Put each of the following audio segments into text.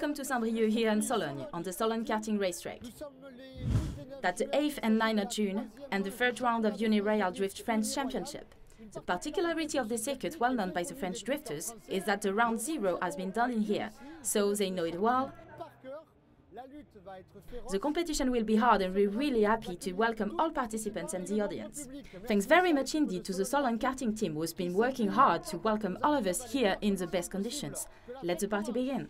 Welcome to Saint-Brieuc here in Sologne, on the Sologne karting racetrack. That's the 8th and 9th of June, and the third round of Uniroyal Drift French Championship. The particularity of the circuit, well known by the French drifters, is that the round 0 has been done in here, so they know it well. The competition will be hard, and we're really happy to welcome all participants and the audience. Thanks very much indeed to the Sologne karting team, who's been working hard to welcome all of us here in the best conditions. Let the party begin.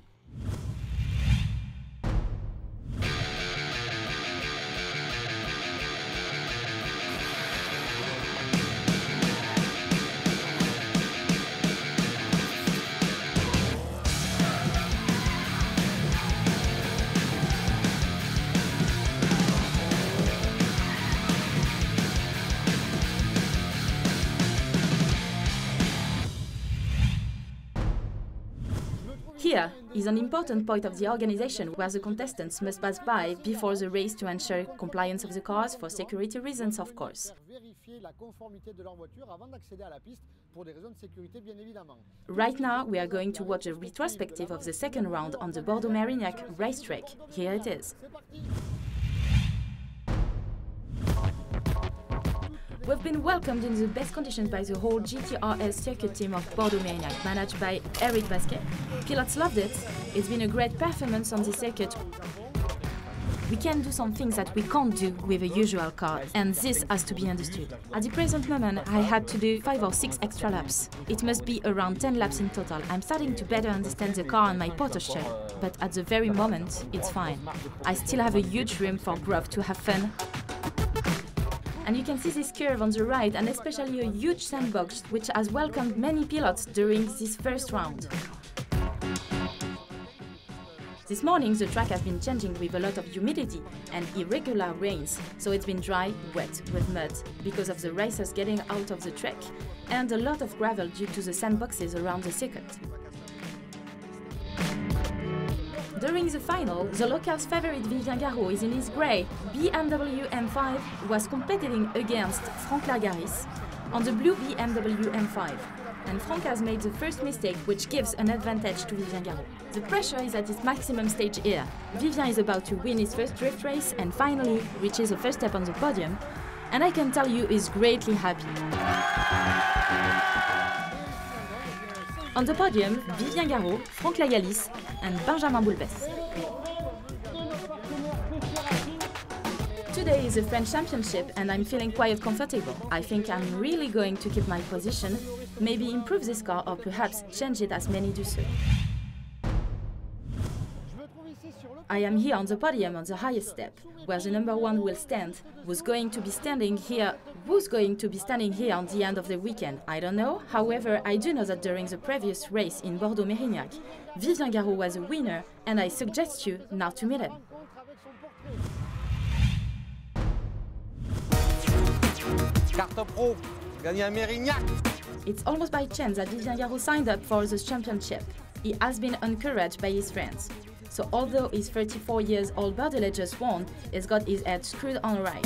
Here is an important point of the organization where the contestants must pass by before the race to ensure compliance of the cars for security reasons, of course. Right now we are going to watch a retrospective of the second round on the Bordeaux-Mérignac racetrack. Here it is. We've been welcomed in the best conditions by the whole GTRS circuit team of Bordeaux-Mérignac, managed by Eric Basquet. Pilots loved it. It's been a great performance on the circuit. We can do some things that we can't do with a usual car, and this has to be understood. At the present moment, I had to do 5 or 6 extra laps. It must be around 10 laps in total. I'm starting to better understand the car and my posture, but at the very moment, it's fine. I still have a huge room for growth to have fun. And you can see this curve on the right, and especially a huge sandbox which has welcomed many pilots during this first round. This morning the track has been changing with a lot of humidity and irregular rains, so it's been dry, wet, with mud because of the racers getting out of the track, and a lot of gravel due to the sandboxes around the circuit. During the final, the local's favorite Vivien Garraud is in his grey BMW M5, was competing against Franck Largaris on the blue BMW M5. And Franck has made the first mistake, which gives an advantage to Vivien Garraud. The pressure is at its maximum stage here. Vivien is about to win his first drift race and finally reaches the first step on the podium. And I can tell you he's greatly happy. On the podium, Vivien Garraud, Franck Largaris and Benjamin Boulbès. Today is the French Championship and I'm feeling quite comfortable. I think I'm really going to keep my position, maybe improve this car or perhaps change it as many do so. I am here on the podium on the highest step, where the number 1 will stand. Who's going to be standing here on the end of the weekend? I don't know. However, I do know that during the previous race in Bordeaux-Mérignac, Vivien Garraud was a winner, and I suggest you now to meet him. Carte Pro, gagné à Mérignac. It's almost by chance that Vivien Garraud signed up for the championship. He has been encouraged by his friends. So although his 34 years old Bordelais just won, he's got his head screwed on right.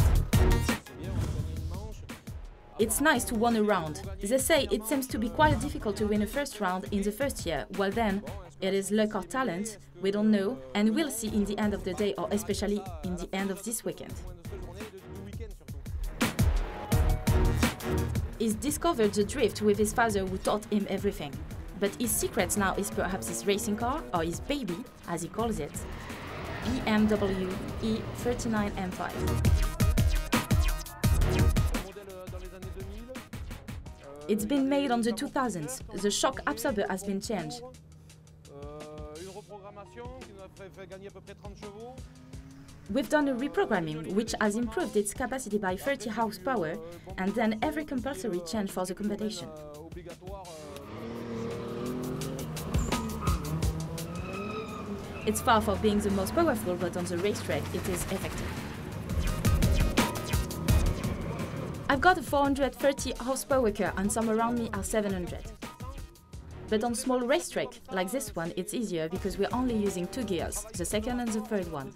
It's nice to win a round. They say it seems to be quite difficult to win a first round in the first year. Well then, it is luck or talent, we don't know, and we'll see in the end of the day, or especially in the end of this weekend. He's discovered the drift with his father, who taught him everything. But his secret now is perhaps his racing car, or his baby, as he calls it, BMW E39 M5. It's been made on the 2000s. The shock absorber has been changed. We've done a reprogramming, which has improved its capacity by 30 horsepower, and then every compulsory change for the competition. It's far from being the most powerful, but on the racetrack it is effective. I've got a 430 horsepower car and some around me are 700. But on small racetrack, like this one, it's easier because we're only using 2 gears, the second and the third one.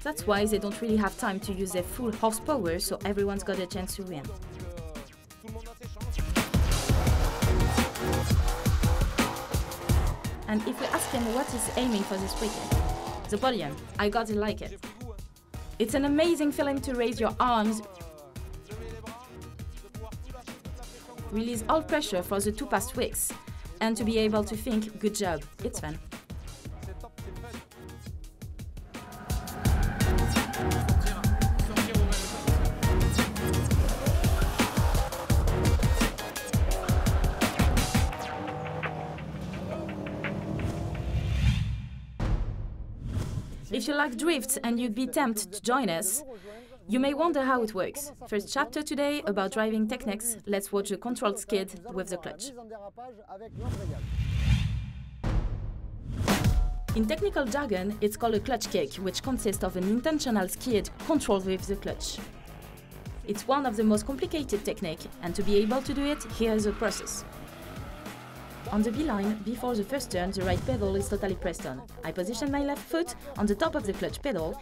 That's why they don't really have time to use their full horsepower, so everyone's got a chance to win. and if we ask him what he's aiming for this weekend, the podium, I gotta like it. It's an amazing feeling to raise your arms, release all pressure for the 2 past weeks, and to be able to think, good job, it's fun. If you like drifts and you'd be tempted to join us, you may wonder how it works. First chapter today about driving techniques. Let's watch a controlled skid with the clutch. In technical jargon, it's called a clutch kick, which consists of an intentional skid controlled with the clutch. It's one of the most complicated techniques, and to be able to do it, here is the process. On the B-line, before the first turn, the right pedal is totally pressed on. I position my left foot on the top of the clutch pedal,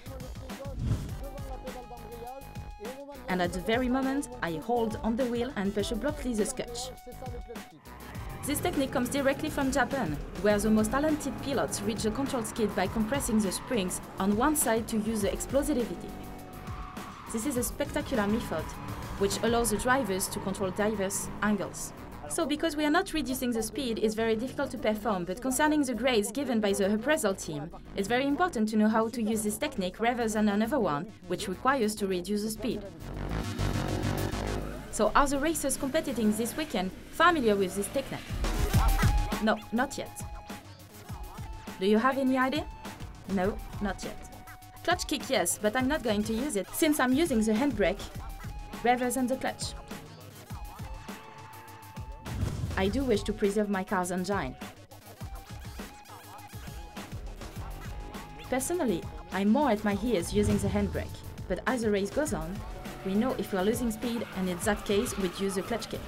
and at the very moment, I hold on the wheel and push abruptly the clutch. This technique comes directly from Japan, where the most talented pilots reach the controlled skid by compressing the springs on one side to use the explosivity. This is a spectacular method, which allows the drivers to control diverse angles. So because we are not reducing the speed, it's very difficult to perform, but concerning the grades given by the appraisal team, it's very important to know how to use this technique rather than another one, which requires to reduce the speed. So are the racers competing this weekend familiar with this technique? No, not yet. Do you have any idea? No, not yet. Clutch kick, yes, but I'm not going to use it since I'm using the handbrake rather than the clutch. I do wish to preserve my car's engine. Personally, I'm more at my ears using the handbrake, but as the race goes on, we know if we are losing speed, and in that case, we'd use the clutch kick.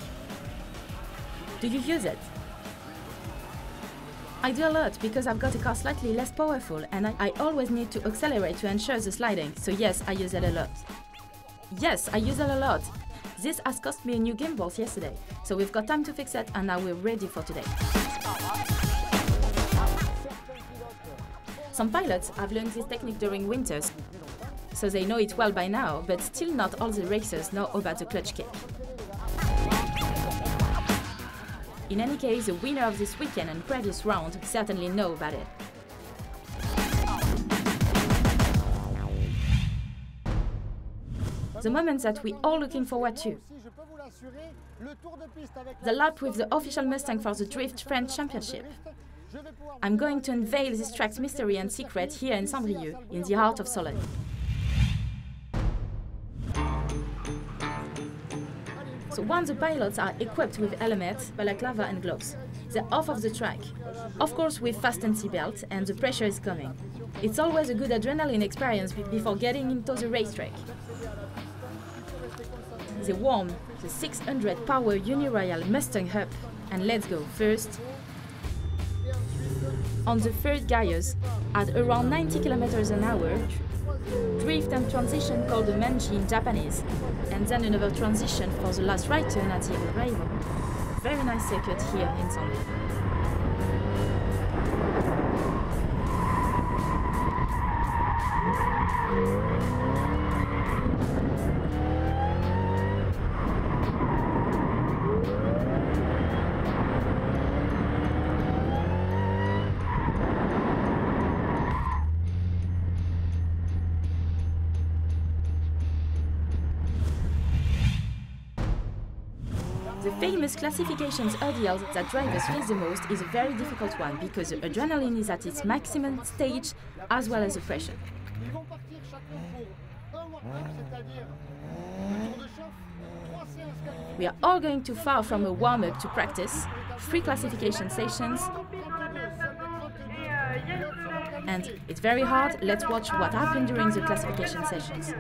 Do you use it? I do a lot because I've got a car slightly less powerful and I always need to accelerate to ensure the sliding, so yes, I use it a lot. Yes, I use it a lot. This has cost me a new gimbal yesterday, so we've got time to fix it and now we're ready for today. Some pilots have learned this technique during winters, so they know it well by now, but still not all the racers know about the clutch kick. In any case, the winner of this weekend and previous round certainly know about it. The moment that we're all looking forward to. The lap with the official Mustang for the Drift French Championship. I'm going to unveil this track's mystery and secret here in Salbris, in the heart of Soleil. So once the pilots are equipped with helmets, balaclava and gloves, they're off of the track. Of course with fastened seatbelt, and the pressure is coming. It's always a good adrenaline experience before getting into the racetrack. They warm the 600 power Uniroyal Mustang up, and let's go. First, on the third gears, at around 90 km an hour, drift and transition called the manji in Japanese, and then another transition for the last right turn at the arrival. Very nice circuit here in Salbris. The famous classifications ordeal that drivers face the most is a very difficult one because the adrenaline is at its maximum stage as well as the pressure. We are all going too far from a warm-up to practice, 3 classification sessions, and it's very hard. Let's watch what happened during the classification sessions.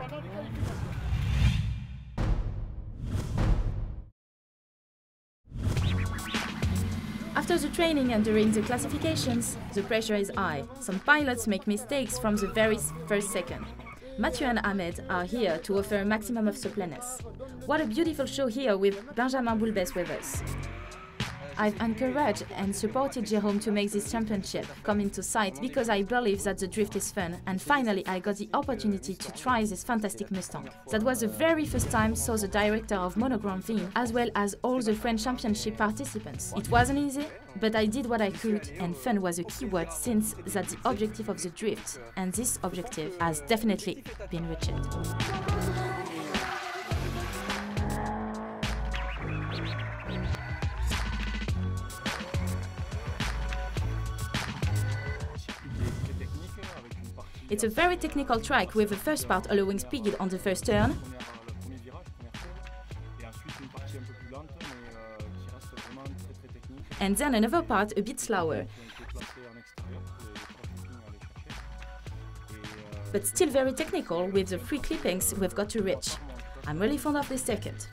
After the training and during the classifications, the pressure is high. Some pilots make mistakes from the very first second. Mathieu and Ahmed are here to offer a maximum of suppleness. What a beautiful show here with Benjamin Boulbès with us. I've encouraged and supported Jérôme to make this championship come into sight because I believe that the drift is fun, and finally I got the opportunity to try this fantastic Mustang. That was the very first time saw the director of Mono Grand Prix as well as all the French Championship participants. It wasn't easy, but I did what I could, and fun was a key word since that's the objective of the drift, and this objective has definitely been reached. It's a very technical track with the first part allowing speed on the first turn, and then another part a bit slower, but still very technical with the 3 clippings we've got to reach. I'm really fond of this circuit.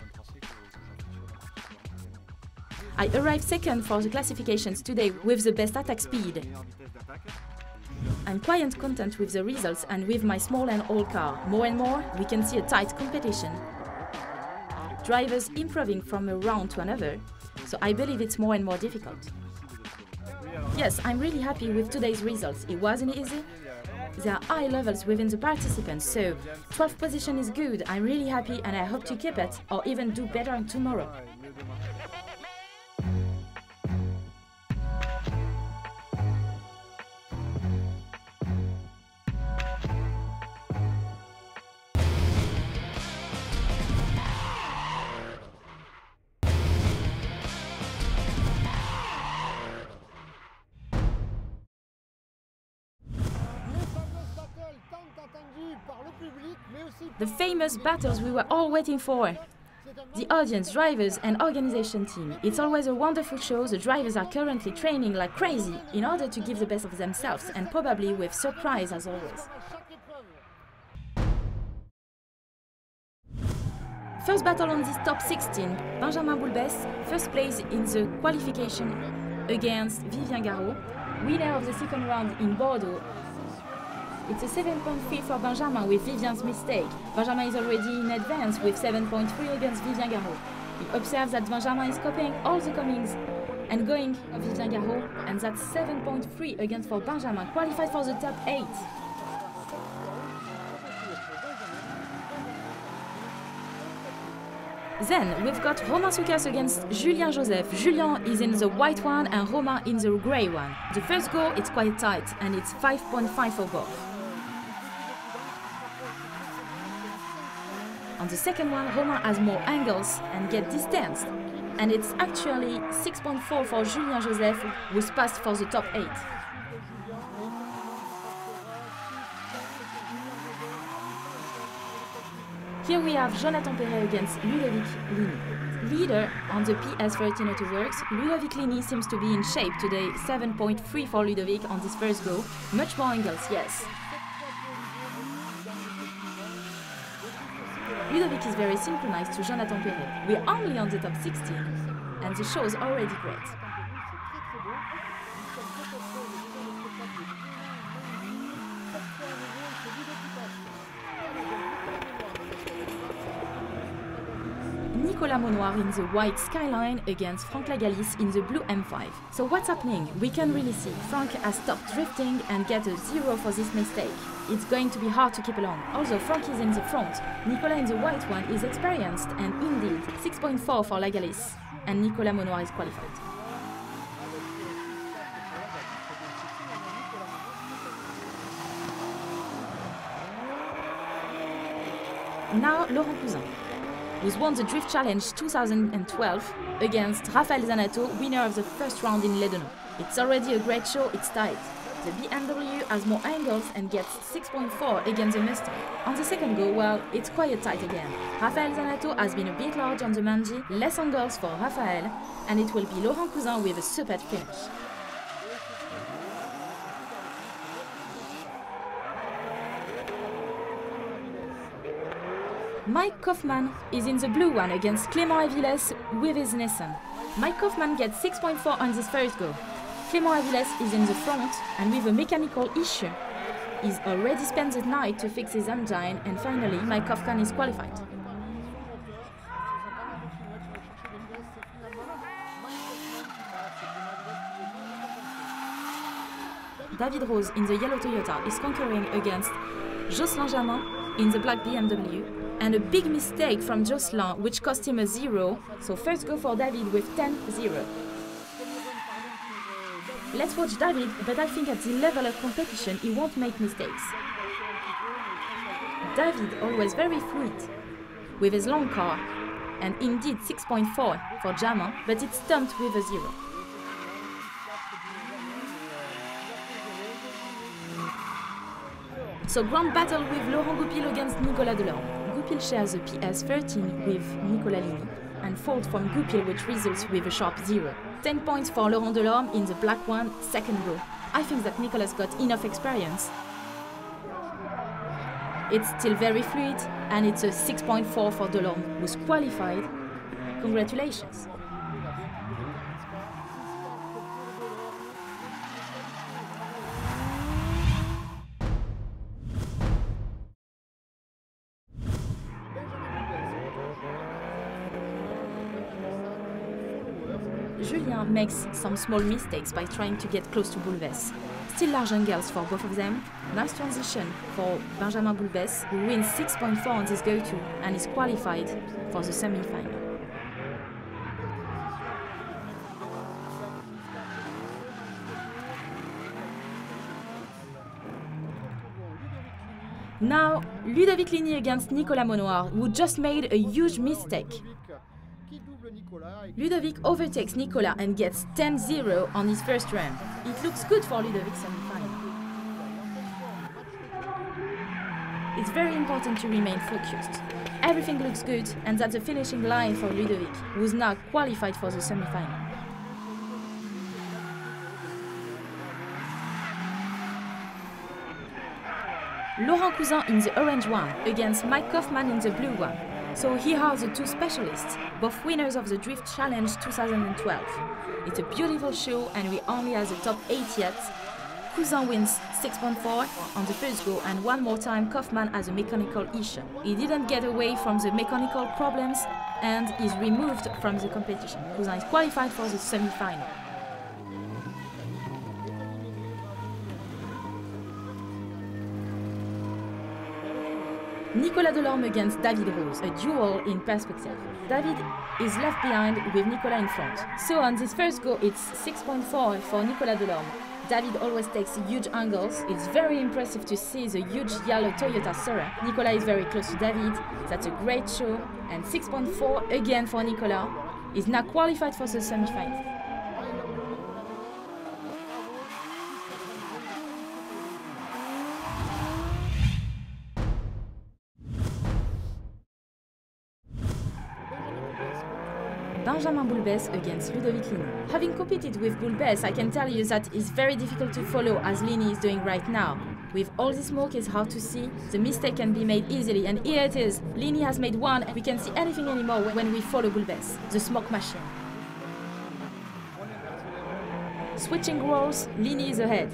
I arrived second for the classifications today with the best attack speed. I'm quite content with the results and with my small and old car. More and more, we can see a tight competition. Drivers improving from a round to another, so I believe it's more and more difficult. Yes, I'm really happy with today's results. It wasn't easy. There are high levels within the participants, so 12th position is good. I'm really happy and I hope to keep it or even do better tomorrow. The famous battles we were all waiting for. The audience, drivers and organization team. It's always a wonderful show. The drivers are currently training like crazy in order to give the best of themselves, and probably with surprise as always. First battle on this top 16, Benjamin Boulbès, first place in the qualification against Vivien Garraud, winner of the second round in Bordeaux. It's a 7.3 for Benjamin with Vivien's mistake. Benjamin is already in advance with 7.3 against Vivien Garraud. He observes that Benjamin is copying all the comings and going of Vivien Garraud, and that's 7.3 against for Benjamin, qualified for the top 8. Then we've got Romain Soukas against Julien Joseph. Julien is in the white one and Romain in the grey one. The first go, it's quite tight and it's 5.5 for both. On the second one, Romain has more angles and get distanced. And it's actually 6.4 for Julien Joseph, who's passed for the top 8. Here we have Jonathan Perret against Ludovic Ligny. Leader on the PS13 Autoworks, Ludovic Ligny seems to be in shape today, 7.3 for Ludovic on this first go. Much more angles, yes. Ludovic is very synchronized to Jonathan Perret. We're only on the top 16, and the show is already great. Nicolas Maunoir in the white Skyline against Franck Lagalice in the blue M5. So what's happening? We can really see Franck has stopped drifting and get a 0 for this mistake. It's going to be hard to keep along. Also, Franck is in the front. Nicolas in the white one is experienced and indeed 6.4 for Lagalice, and Nicolas Maunoir is qualified. Now Laurent Cousin, who's won the Drift Challenge 2012 against Raphaël Zanato, winner of the first round in Ledeno. It's already a great show, it's tight. The BMW has more angles and gets 6.4 against the Mustang. On the second go, well, it's quite tight again. Raphaël Zanato has been a bit large on the Manji, less angles for Raphaël, and it will be Laurent Cousin with a superb finish. Mike Kaufman is in the blue one against Clément Avilés with his Nissan. Mike Kaufman gets 6.4 on this first go. Clément Avilés is in the front and with a mechanical issue. He's already spent the night to fix his engine, and finally Mike Kaufman is qualified. David Rose in the yellow Toyota is conquering against Jocelyn Jamin in the black BMW, and a big mistake from Jocelyn which cost him a 0, so first go for David with 10-0. Let's watch David, but I think at the level of competition he won't make mistakes. David always very fluid with his long car, and indeed 6.4 for Jamin, but it's stumped with a 0. So grand battle with Laurent Goupil against Nicolas Delorme. Goupil shares a PS13 with Nicolas Ligny, and fault from Goupil which results with a sharp 0. 10 points for Laurent Delorme in the black one, second row. I think that Nicolas got enough experience. It's still very fluid, and it's a 6.4 for Delorme, who's qualified. Congratulations. Julien makes some small mistakes by trying to get close to Boulbès. Still large angles for both of them. Nice transition for Benjamin Boulbès, who wins 6.4 on this go-to and is qualified for the semi-final. Now, Ludovic Ligny against Nicolas Monoir, who just made a huge mistake. Ludovic overtakes Nicolas and gets 10-0 on his first run. It looks good for Ludovic's semi-final. It's very important to remain focused. Everything looks good, and that's the finishing line for Ludovic, who's now qualified for the semi-final. Laurent Cousin in the orange one against Mike Kaufman in the blue one. So here are the two specialists, both winners of the Drift Challenge 2012. It's a beautiful show and we only have the top 8 yet. Cousin wins 6.4 on the first go, and one more time Kaufman has a mechanical issue. He didn't get away from the mechanical problems and is removed from the competition. Cousin is qualified for the semi-final. Nicolas Delorme against David Rose, a duel in perspective. David is left behind with Nicolas in front. So on this first go it's 6.4 for Nicolas Delorme. David always takes huge angles. It's very impressive to see the huge yellow Toyota Sora. Nicolas is very close to David. That's a great show. And 6.4 again for Nicolas. He's now qualified for the semi-final. Benjamin Boulbès against Ludovic Ligny. Having competed with Boulbès, I can tell you that it's very difficult to follow as Ligny is doing right now. With all the smoke, it's hard to see. The mistake can be made easily, and here it is. Ligny has made one, and we can't see anything anymore when we follow Boulbès, the smoke machine. Switching roles, Ligny is ahead.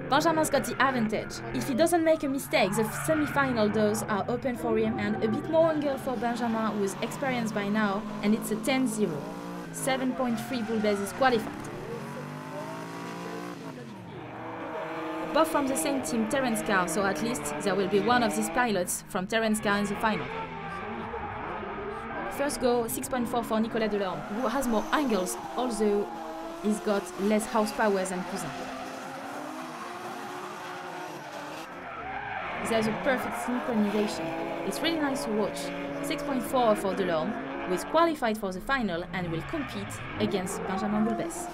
Benjamin's got the advantage. If he doesn't make a mistake, the semi-final doors are open for him, and a bit more angle for Benjamin, who is experienced by now, and it's a 10-0. 7.3 Boulbès is qualified. Both from the same team, Terence Carr, so at least there will be one of these pilots from Terence Carr in the final. First go, 6.4 for Nicolas Delorme, who has more angles, although he's got less horsepower than Cousin. There's a perfect synchronization. It's really nice to watch. 6.4 for Delorme, who is qualified for the final and will compete against Benjamin Boulbès.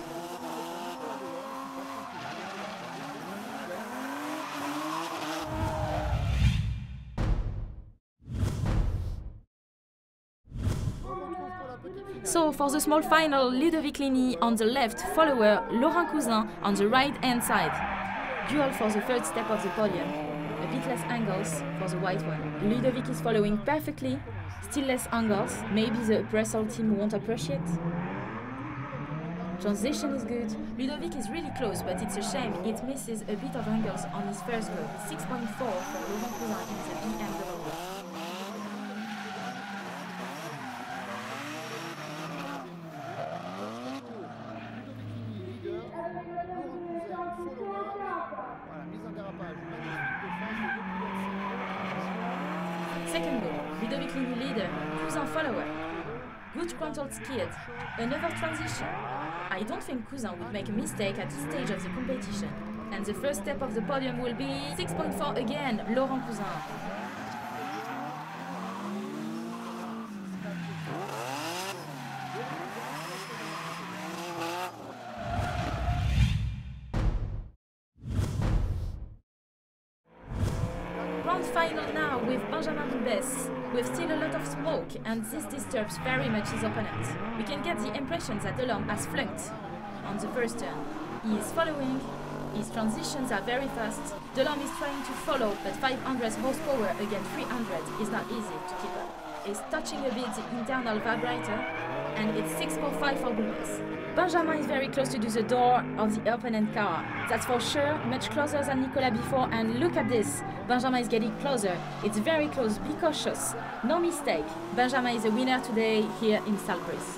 So for the small final, Ludovic Ligny on the left, follower Laurent Cousin on the right hand side. Duel for the third step of the podium. A bit less angles for the white one. Ludovic is following perfectly, still less angles. Maybe the Brussels team won't appreciate. Transition is good. Ludovic is really close, but it's a shame it misses a bit of angles on his first go. 6.4 for Laurent Cousin in the BMW. second goal, Ludovic Ligny leader, Cousin follower. Good frontal skid, another transition. I don't think Cousin would make a mistake at this stage of the competition. And the first step of the podium will be 6.4 again, Laurent Cousin. Round final now with Benjamin Dubès, with still a lot of smoke, and this disturbs very much his opponent. We can get the impression that Delorme has flunked on the first turn. He is following, his transitions are very fast. Delorme is trying to follow, but 500 horsepower against 300 is not easy to keep up. He's touching a bit the internal vibrator, and it's 6.5 for Dubès. Benjamin is very close to do the door of the opponent car. That's for sure, much closer than Nicolas before, and look at this. Benjamin is getting closer. It's very close, be cautious. No mistake. Benjamin is the winner today here in Salbris.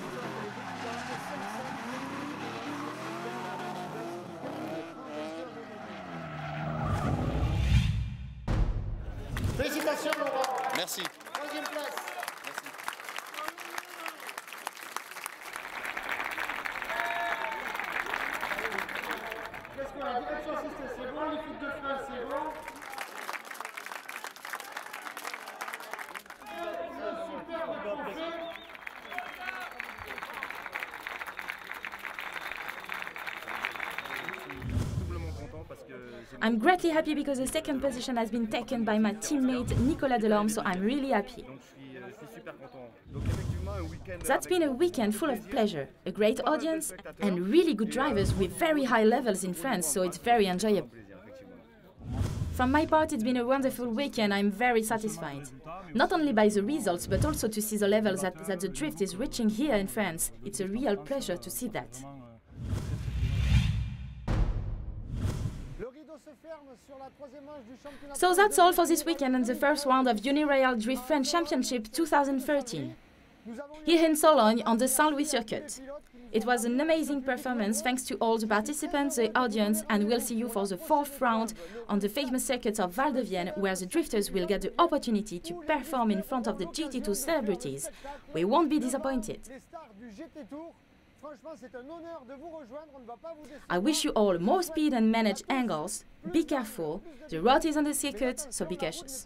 Félicitations Laurent. Merci. Troisième place. Qu'est-ce qu'on a? Direction assistée, c'est bon. L'équipe de frein, c'est bon. Superbe trophée. I'm greatly happy because the second position has been taken by my teammate Nicolas Delorme, so I'm really happy. That's been a weekend full of pleasure, a great audience and really good drivers with very high levels in France, so it's very enjoyable. From my part, it's been a wonderful weekend. I'm very satisfied. Not only by the results, but also to see the levels that the drift is reaching here in France. It's a real pleasure to see that. So that's all for this weekend and the first round of Uniroyal Drift French Championship 2013. Here in Sologne on the Salbris circuit. It was an amazing performance thanks to all the participants, the audience, and we'll see you for the fourth round on the famous circuit of Val de Vienne, where the drifters will get the opportunity to perform in front of the GT2 celebrities. We won't be disappointed. I wish you all more speed and manage angles. Be careful. The road is on the circuit, so be cautious.